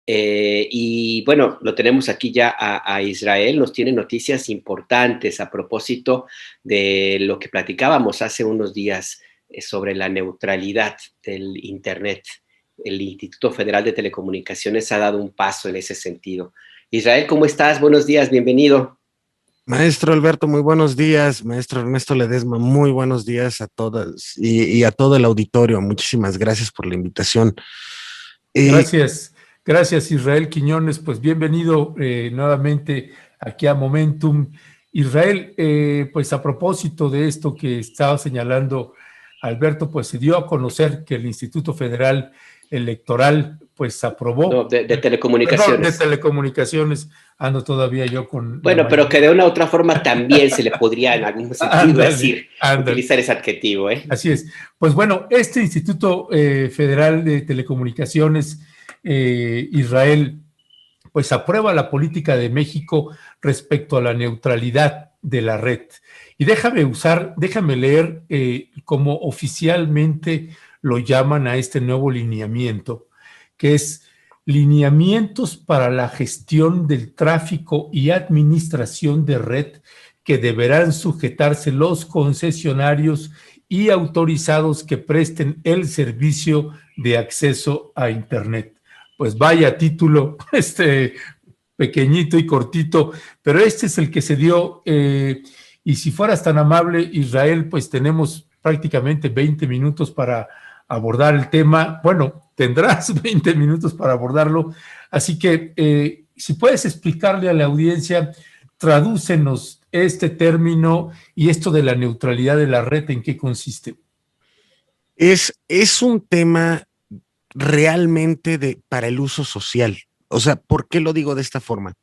Y bueno, lo tenemos aquí ya a Israel, nos tiene noticias importantes a propósito de lo que platicábamos hace unos días sobre la neutralidad del Internet. El Instituto Federal de Telecomunicaciones ha dado un paso en ese sentido. Israel, ¿cómo estás? Buenos días, bienvenido. Maestro Alberto, muy buenos días. Maestro Ernesto Ledesma, muy buenos días a todas y a todo el auditorio. Muchísimas gracias por la invitación. Eh, Gracias, gracias Israel Quiñones, pues bienvenido nuevamente aquí a Momentum. Israel, pues a propósito de esto que estaba señalando Alberto, pues se dio a conocer que el Instituto Federal Electoral pues No, aprobó, de perdón, de telecomunicaciones. telecomunicaciones, ando todavía yo con la Bueno, pero que mayoría. de una u otra forma también se le podría en algún sentido Ándale, decir, ándale. utilizar ese adjetivo, ¿eh? Así es. Pues bueno, este Instituto Federal de Telecomunicaciones, Israel, pues aprueba la política de México respecto a la neutralidad de la red. Y déjame leer cómo oficialmente lo llaman a este nuevo lineamiento, que es lineamientos para la gestión del tráfico y administración de red que deberán sujetarse los concesionarios y autorizados que presten el servicio de acceso a Internet. Pues vaya título, pequeñito y cortito, pero este es el que se dio. Y si fueras tan amable, Israel, pues tenemos prácticamente 20 minutos para abordar el tema. Bueno, tendrás 20 minutos para abordarlo. Así que, si puedes explicarle a la audiencia, tradúcenos este término y esto de la neutralidad de la red, ¿en qué consiste? es un tema realmente para el uso social. O sea, ¿por qué lo digo de esta forma?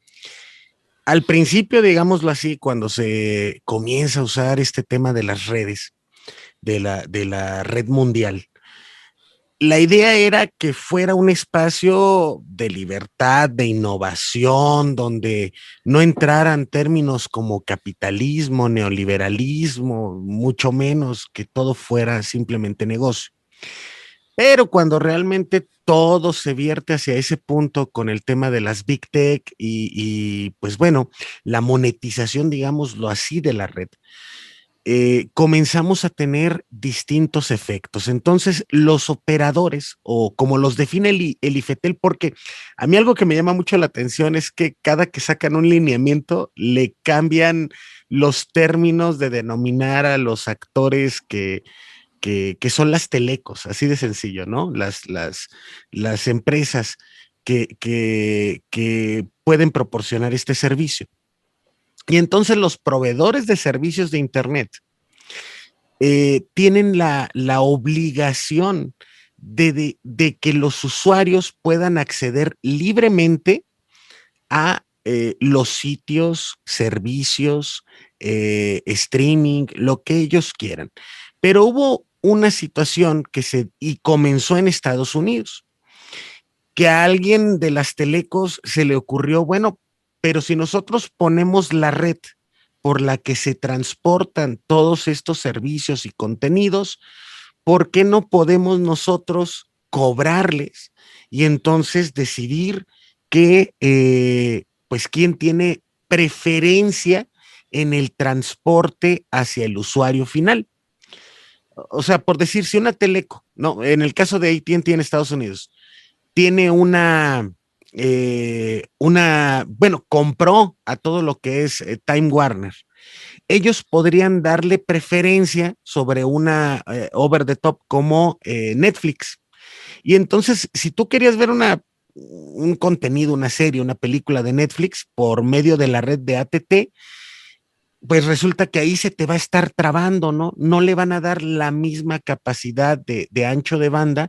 Al principio, digámoslo así, cuando se comienza a usar este tema de las redes, de la red mundial, la idea era que fuera un espacio de libertad, de innovación, donde no entraran términos como capitalismo, neoliberalismo, mucho menos que todo fuera simplemente negocio. Pero cuando realmente todo se vierte hacia ese punto con el tema de las Big Tech pues bueno, la monetización, digámoslo así, de la red, comenzamos a tener distintos efectos. Entonces, los operadores, o como los define el IFETEL, porque a mí algo que me llama mucho la atención es que cada que sacan un lineamiento, le cambian los términos de denominar a los actores que son las telecos, así de sencillo, ¿no? Las empresas que pueden proporcionar este servicio. Y entonces los proveedores de servicios de Internet tienen la obligación de que los usuarios puedan acceder libremente a los sitios, servicios, streaming, lo que ellos quieran. Pero hubo una situación y comenzó en Estados Unidos, que a alguien de las telecos se le ocurrió, bueno, pero si nosotros ponemos la red por la que se transportan todos estos servicios y contenidos, ¿por qué no podemos nosotros cobrarles y entonces decidir pues quién tiene preferencia en el transporte hacia el usuario final? O sea, por decir, si una teleco, no, en el caso de AT&T en Estados Unidos, tiene bueno, compró a todo lo que es Time Warner. Ellos podrían darle preferencia sobre una over the top como Netflix. Y entonces, si tú querías ver un contenido, una serie, una película de Netflix por medio de la red de ATT, pues resulta que ahí se te va a estar trabando, ¿no? No le van a dar la misma capacidad de ancho de banda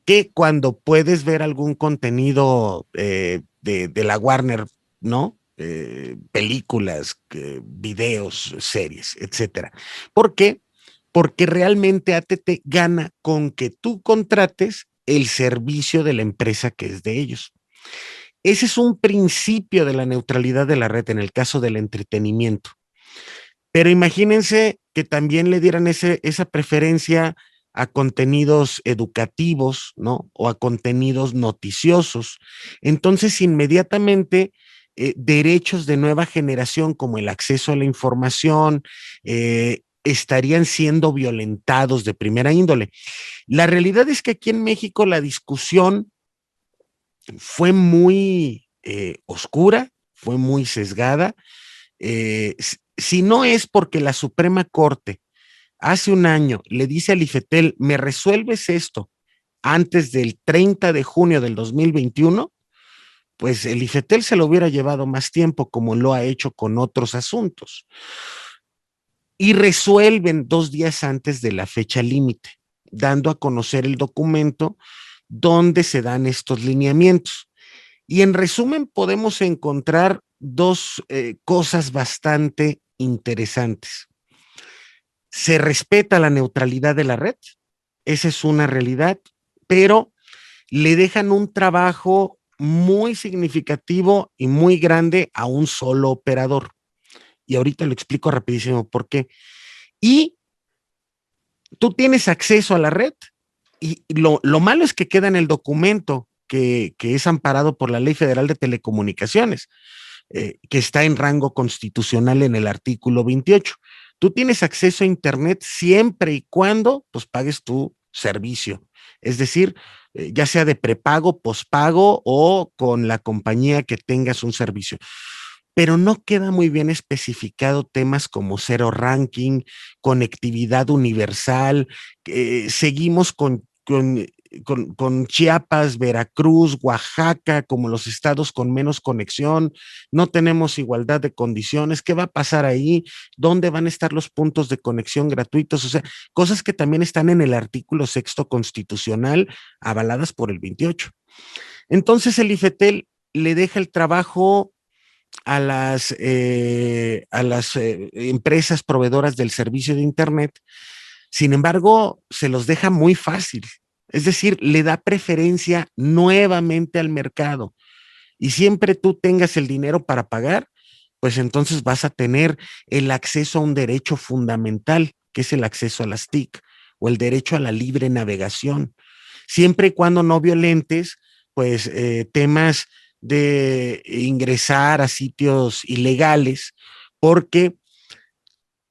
que cuando puedes ver algún contenido de la Warner, ¿no? Películas, videos, series, etcétera. ¿Por qué? Porque realmente ATT gana con que tú contrates el servicio de la empresa que es de ellos. Ese es un principio de la neutralidad de la red en el caso del entretenimiento. Pero imagínense que también le dieran esa preferencia a contenidos educativos, ¿no? O a contenidos noticiosos. Entonces, inmediatamente, derechos de nueva generación como el acceso a la información estarían siendo violentados de primera índole. La realidad es que aquí en México la discusión fue muy oscura, fue muy sesgada. Si no es porque la Suprema Corte hace un año le dice al IFETEL, me resuelves esto antes del 30 de junio del 2021, pues el IFETEL se lo hubiera llevado más tiempo como lo ha hecho con otros asuntos. Y resuelven 2 días antes de la fecha límite, dando a conocer el documento donde se dan estos lineamientos. Y en resumen podemos encontrar dos cosas bastante interesantes. Se respeta la neutralidad de la red, esa es una realidad, pero le dejan un trabajo muy significativo y muy grande a un solo operador. Y ahorita lo explico rapidísimo por qué. Y tú tienes acceso a la red y lo malo es que queda en el documento que es amparado por la Ley Federal de Telecomunicaciones, que está en rango constitucional en el artículo 28. Tú tienes acceso a Internet siempre y cuando pues pagues tu servicio. Es decir, ya sea de prepago, pospago o con la compañía que tengas un servicio. Pero no queda muy bien especificado temas como cero ranking, conectividad universal. Seguimos con Chiapas, Veracruz, Oaxaca, como los estados con menos conexión, no tenemos igualdad de condiciones, ¿qué va a pasar ahí? ¿Dónde van a estar los puntos de conexión gratuitos? O sea, cosas que también están en el artículo 6º constitucional, avaladas por el 28. Entonces el IFETEL le deja el trabajo a las empresas proveedoras del servicio de Internet. Sin embargo, se los deja muy fácil. Es decir, le da preferencia nuevamente al mercado. Y siempre tú tengas el dinero para pagar, pues entonces vas a tener el acceso a un derecho fundamental, que es el acceso a las TIC o el derecho a la libre navegación. Siempre y cuando no violentes, pues temas de ingresar a sitios ilegales, porque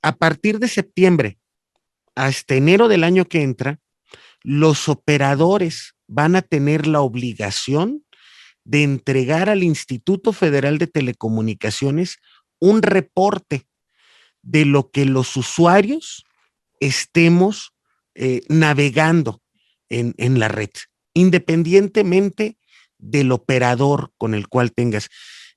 a partir de septiembre hasta enero del año que entra, los operadores van a tener la obligación de entregar al Instituto Federal de Telecomunicaciones un reporte de lo que los usuarios estemos navegando en la red, independientemente del operador con el cual tengas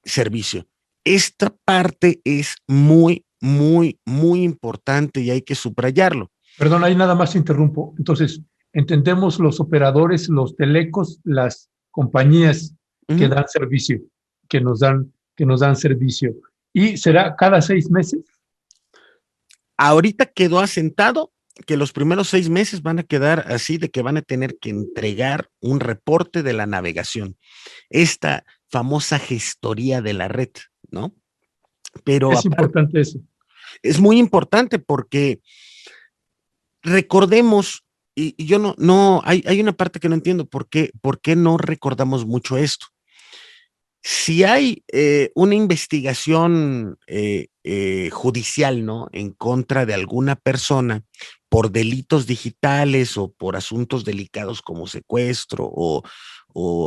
servicio. Esta parte es muy, muy, muy importante y hay que subrayarlo. Perdón, ahí nada más interrumpo. Entonces, entendemos los operadores, los telecos, las compañías que dan servicio, que nos dan servicio. ¿Y será cada 6 meses? Ahorita quedó asentado que los primeros 6 meses van a quedar así, de que van a tener que entregar un reporte de la navegación. Esta famosa gestoría de la red, ¿no? Pero es importante eso. Es muy importante porque recordemos, y yo hay una parte que no entiendo, ¿por qué no recordamos mucho esto? Si hay una investigación judicial, ¿no? En contra de alguna persona por delitos digitales o por asuntos delicados como secuestro o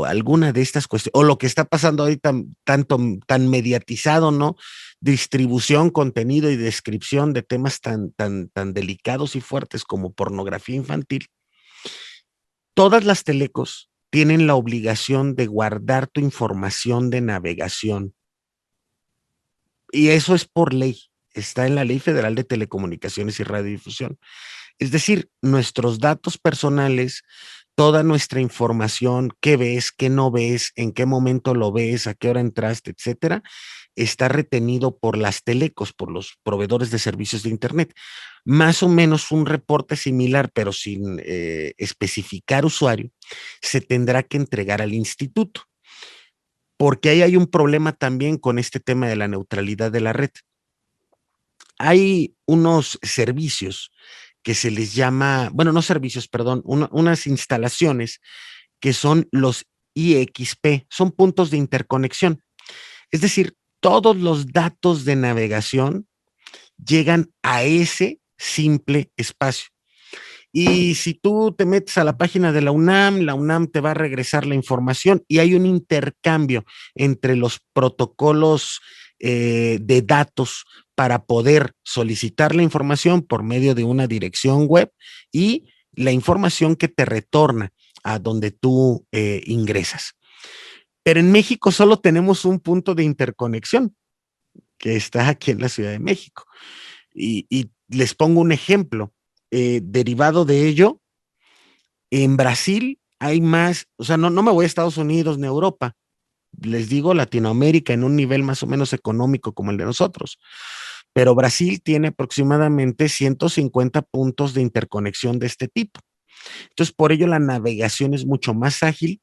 alguna de estas cuestiones, o lo que está pasando hoy tan mediatizado, ¿no? Distribución, contenido y descripción de temas tan delicados y fuertes como pornografía infantil. Todas las telecos tienen la obligación de guardar tu información de navegación. Y eso es por ley. Está en la Ley Federal de Telecomunicaciones y Radiodifusión. Es decir, nuestros datos personales, toda nuestra información, qué ves, qué no ves, en qué momento lo ves, a qué hora entraste, etcétera, está retenido por las telecos, por los proveedores de servicios de Internet. Más o menos un reporte similar, pero sin especificar usuario, se tendrá que entregar al instituto, porque ahí hay un problema también con este tema de la neutralidad de la red. Hay unos servicios que se les llama, bueno, no servicios, perdón, unas instalaciones que son los IXP, son puntos de interconexión. Es decir, todos los datos de navegación llegan a ese simple espacio. Y si tú te metes a la página de la UNAM te va a regresar la información y hay un intercambio entre los protocolos de datos para poder solicitar la información por medio de una dirección web y la información que te retorna a donde tú ingresas. Pero en México solo tenemos un punto de interconexión que está aquí en la Ciudad de México. Y les pongo un ejemplo. Derivado de ello, en Brasil hay más, o sea, no me voy a Estados Unidos ni a Europa, les digo Latinoamérica en un nivel más o menos económico como el de nosotros, pero Brasil tiene aproximadamente 150 puntos de interconexión de este tipo. Entonces, por ello la navegación es mucho más ágil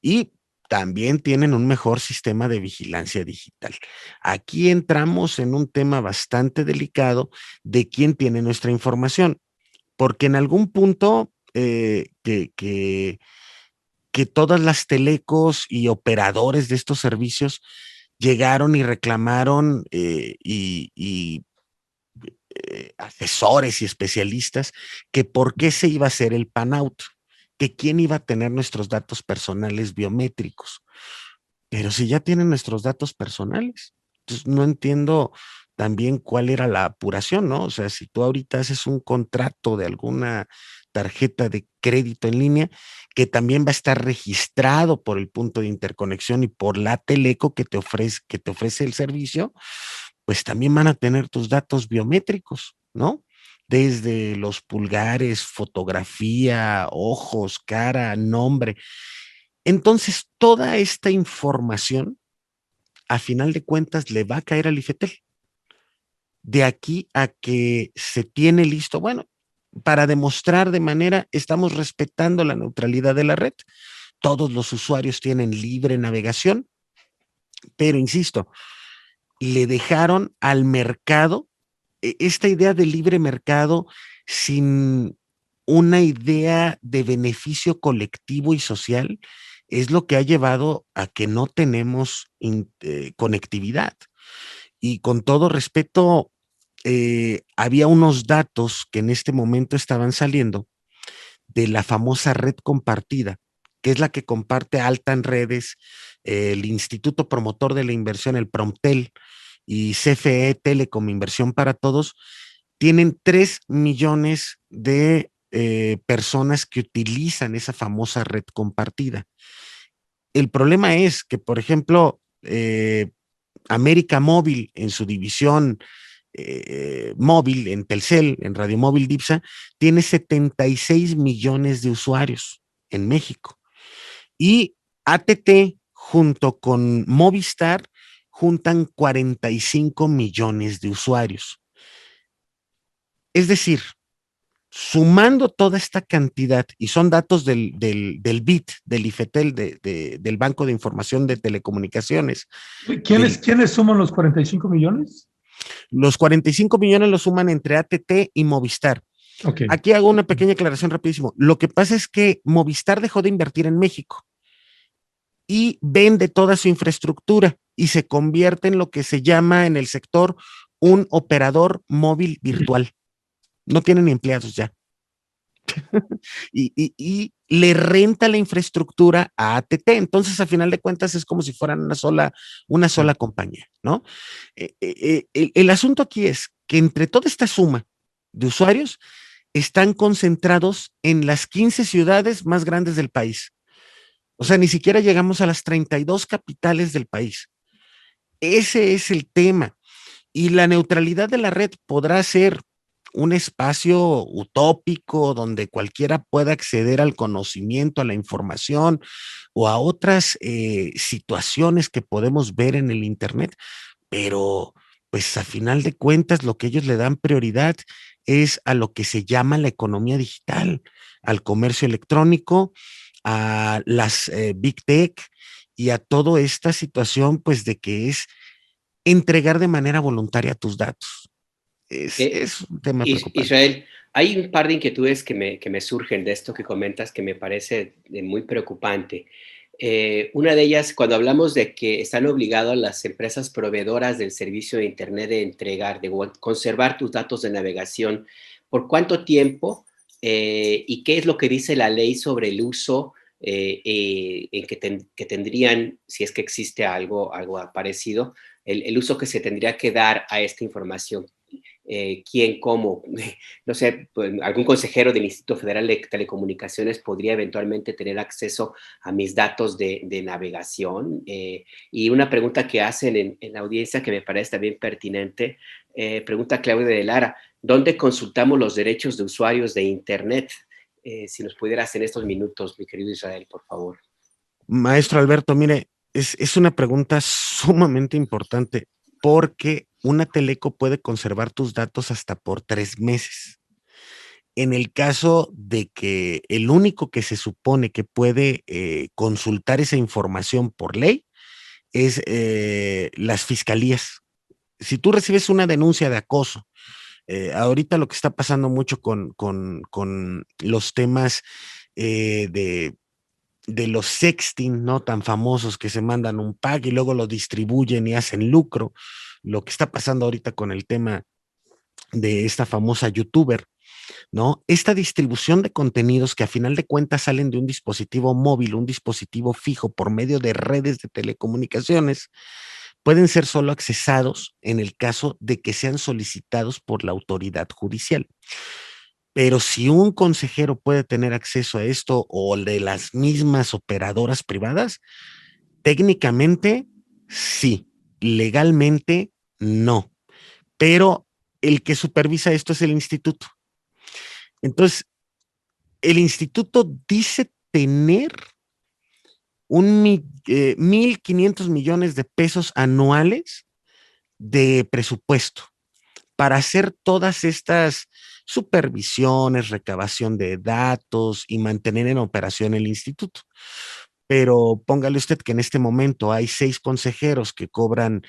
y también tienen un mejor sistema de vigilancia digital. Aquí entramos en un tema bastante delicado de quién tiene nuestra información, porque en algún punto que todas las telecos y operadores de estos servicios llegaron y reclamaron asesores y especialistas que por qué se iba a hacer el pan-out, que quién iba a tener nuestros datos personales biométricos. Pero si ya tienen nuestros datos personales, entonces no entiendo también cuál era la apuración, ¿no? O sea, si tú ahorita haces un contrato de alguna tarjeta de crédito en línea, que también va a estar registrado por el punto de interconexión y por la teleco que te ofrece el servicio, pues también van a tener tus datos biométricos, ¿no? Desde los pulgares, fotografía, ojos, cara, nombre. Entonces, toda esta información, a final de cuentas, le va a caer al IFETEL. De aquí a que se tiene listo, bueno, para demostrar de manera, estamos respetando la neutralidad de la red, todos los usuarios tienen libre navegación, pero insisto, le dejaron al mercado esta idea de libre mercado sin una idea de beneficio colectivo y social es lo que ha llevado a que no tenemos conectividad. Y con todo respeto, había unos datos que en este momento estaban saliendo de la famosa red compartida, que es la que comparte Alta en Redes, el Instituto Promotor de la Inversión, el Promptel, y CFE Telecom Inversión para Todos, tienen 3 millones de personas que utilizan esa famosa red compartida. El problema es que, por ejemplo, América Móvil en su división móvil, en Telcel, en Radio Móvil Dipsa, tiene 76 millones de usuarios en México. Y ATT junto con Movistar juntan 45 millones de usuarios. Es decir, sumando toda esta cantidad, y son datos del BIT, del IFETEL, del Banco de Información de Telecomunicaciones. ¿Quiénes suman los 45 millones? Los 45 millones los suman entre ATT y Movistar. Okay. Aquí hago una pequeña aclaración rapidísimo. Lo que pasa es que Movistar dejó de invertir en México y vende toda su infraestructura y se convierte en lo que se llama en el sector un operador móvil virtual. No tienen ni empleados ya. y le renta la infraestructura a ATT. Entonces, a final de cuentas, es como si fueran una sola compañía, ¿no? El asunto aquí es que entre toda esta suma de usuarios están concentrados en las 15 ciudades más grandes del país. O sea, ni siquiera llegamos a las 32 capitales del país. Ese es el tema. Y la neutralidad de la red podrá ser un espacio utópico donde cualquiera pueda acceder al conocimiento, a la información o a otras situaciones que podemos ver en el Internet, pero pues a final de cuentas lo que ellos le dan prioridad es a lo que se llama la economía digital, al comercio electrónico, a las Big Tech y a toda esta situación pues de que es entregar de manera voluntaria tus datos. Es un tema preocupante. Israel, hay un par de inquietudes que me surgen de esto que comentas que me parece muy preocupante. Una de ellas, cuando hablamos de que están obligadas las empresas proveedoras del servicio de Internet de entregar, de conservar tus datos de navegación, ¿por cuánto tiempo? ¿Y qué es lo que dice la ley sobre el uso en que tendrían, si es que existe algo parecido, el uso que se tendría que dar a esta información? ¿Quién, cómo? No sé, pues, algún consejero del Instituto Federal de Telecomunicaciones podría eventualmente tener acceso a mis datos de navegación. Y una pregunta que hacen en la audiencia que me parece también pertinente, pregunta Claudia de Lara, ¿dónde consultamos los derechos de usuarios de Internet? Si nos pudieras en estos minutos, mi querido Israel, por favor. Maestro Alberto, mire, es una pregunta sumamente importante porque una teleco puede conservar tus datos hasta por 3 meses. En el caso de que el único que se supone que puede consultar esa información por ley es las fiscalías. Si tú recibes una denuncia de acoso, ahorita lo que está pasando mucho con los temas de los sexting, ¿no? Tan famosos que se mandan un pack y luego lo distribuyen y hacen lucro. Lo que está pasando ahorita con el tema de esta famosa youtuber, ¿no? Esta distribución de contenidos que a final de cuentas salen de un dispositivo móvil, un dispositivo fijo por medio de redes de telecomunicaciones, pueden ser solo accesados en el caso de que sean solicitados por la autoridad judicial. Pero si un consejero puede tener acceso a esto o de las mismas operadoras privadas, técnicamente sí, legalmente no, pero el que supervisa esto es el instituto. Entonces, el instituto dice tener 1,500 millones de pesos anuales de presupuesto para hacer todas estas supervisiones, recabación de datos y mantener en operación el instituto. Pero póngale usted que en este momento hay 6 consejeros que cobran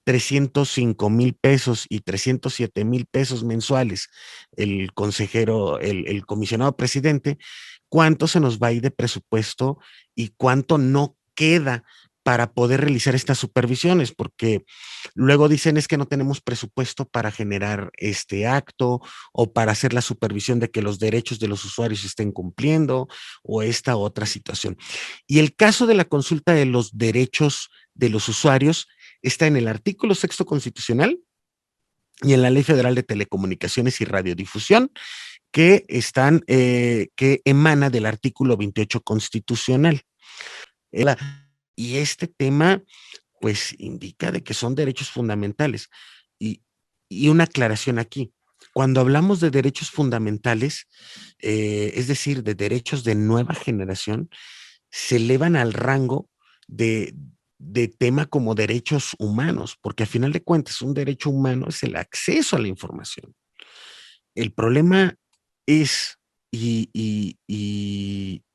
305,000 pesos y 307,000 pesos mensuales. El consejero, el comisionado presidente, ¿cuánto se nos va a ir de presupuesto y cuánto no queda para poder realizar estas supervisiones? Porque luego dicen es que no tenemos presupuesto para generar este acto o para hacer la supervisión de que los derechos de los usuarios se estén cumpliendo o esta otra situación. Y el caso de la consulta de los derechos de los usuarios está en el artículo 6º constitucional y en la Ley Federal de Telecomunicaciones y Radiodifusión, que emana del artículo 28 constitucional. Y este tema, pues, indica de que son derechos fundamentales. Y, y una aclaración aquí. Cuando hablamos de derechos fundamentales, es decir, de derechos de nueva generación, se elevan al rango de, de tema como derechos humanos, porque a final de cuentas un derecho humano es el acceso a la información. El problema es, y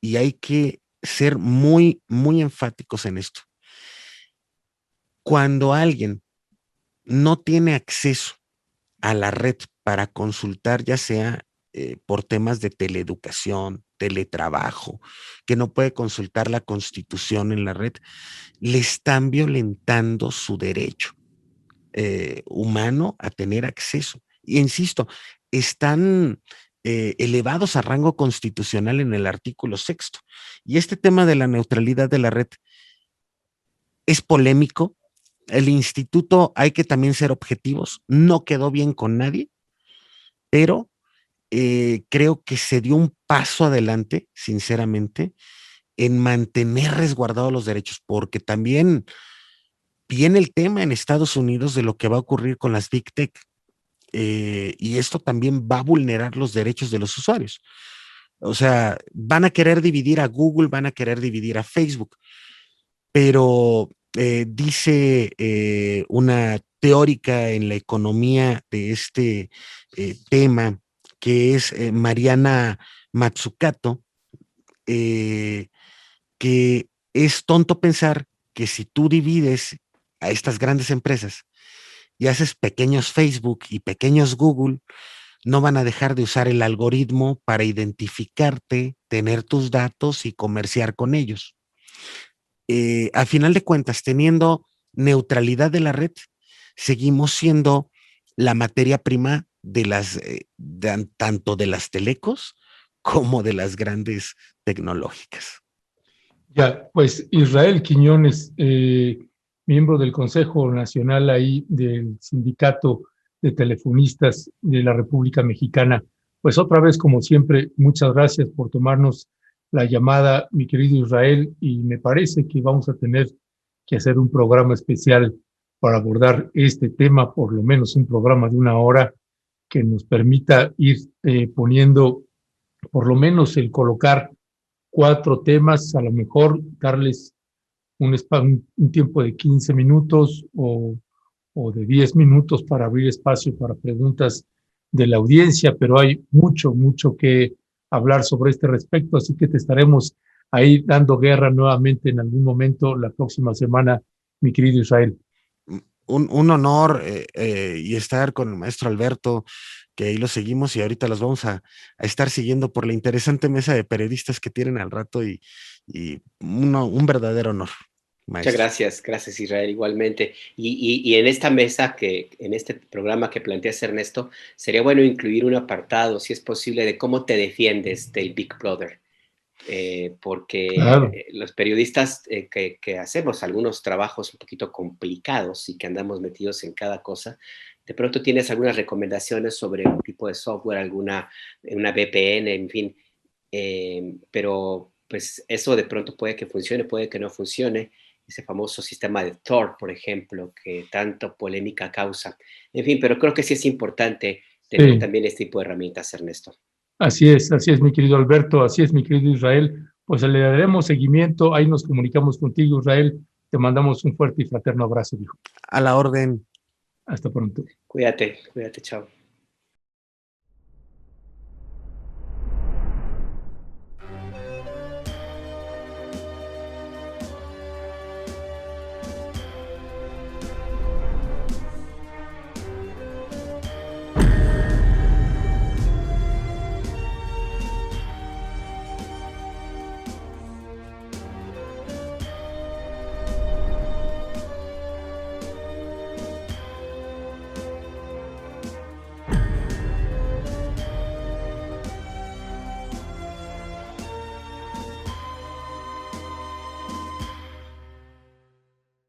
hay que ser muy, muy enfáticos en esto. Cuando alguien no tiene acceso a la red para consultar, ya sea por temas de teleeducación, teletrabajo, que no puede consultar la Constitución en la red, le están violentando su derecho humano a tener acceso. Y insisto, están elevados a rango constitucional en el artículo 6º. Y este tema de la neutralidad de la red es polémico. El instituto, hay que también ser objetivos, no quedó bien con nadie, pero creo que se dio un paso adelante, sinceramente, en mantener resguardados los derechos, porque también viene el tema en Estados Unidos de lo que va a ocurrir con las Big Tech, y esto también va a vulnerar los derechos de los usuarios. O sea, van a querer dividir a Google, van a querer dividir a Facebook, pero dice una teórica en la economía de este tema, que es Mariana Mazzucato, que es tonto pensar que si tú divides a estas grandes empresas y haces pequeños Facebook y pequeños Google, no van a dejar de usar el algoritmo para identificarte, tener tus datos y comerciar con ellos. A final de cuentas, teniendo neutralidad de la red, seguimos siendo la materia prima de tanto de las telecos como de las grandes tecnológicas. Ya, pues Israel Quiñones, miembro del Consejo Nacional ahí del Sindicato de Telefonistas de la República Mexicana, pues otra vez, como siempre, muchas gracias por tomarnos la llamada, mi querido Israel, y me parece que vamos a tener que hacer un programa especial para abordar este tema, por lo menos un programa de 1 hora que nos permita ir poniendo, por lo menos el colocar 4 temas, a lo mejor darles un tiempo de 15 minutos o de 10 minutos para abrir espacio para preguntas de la audiencia, pero hay mucho, mucho que hablar sobre este respecto, así que te estaremos ahí dando guerra nuevamente en algún momento la próxima semana, mi querido Israel. Un honor y estar con el maestro Alberto, que ahí lo seguimos y ahorita los vamos a estar siguiendo por la interesante mesa de periodistas que tienen al rato y un verdadero honor, maestro. Muchas gracias Israel, igualmente. Y en esta mesa, en este programa que planteas, Ernesto, sería bueno incluir un apartado, si es posible, de cómo te defiendes del Big Brother. Porque claro, los periodistas que hacemos algunos trabajos un poquito complicados y que andamos metidos en cada cosa, de pronto tienes algunas recomendaciones sobre un tipo de software, una VPN, en fin, pero pues eso de pronto puede que funcione, puede que no funcione, ese famoso sistema de Tor, por ejemplo, que tanto polémica causa, en fin, pero creo que sí es importante tener también este tipo de herramientas, Ernesto. Así es, mi querido Alberto, así es, mi querido Israel. Pues le daremos seguimiento, ahí nos comunicamos contigo, Israel. Te mandamos un fuerte y fraterno abrazo, hijo. A la orden. Hasta pronto. Cuídate, chao.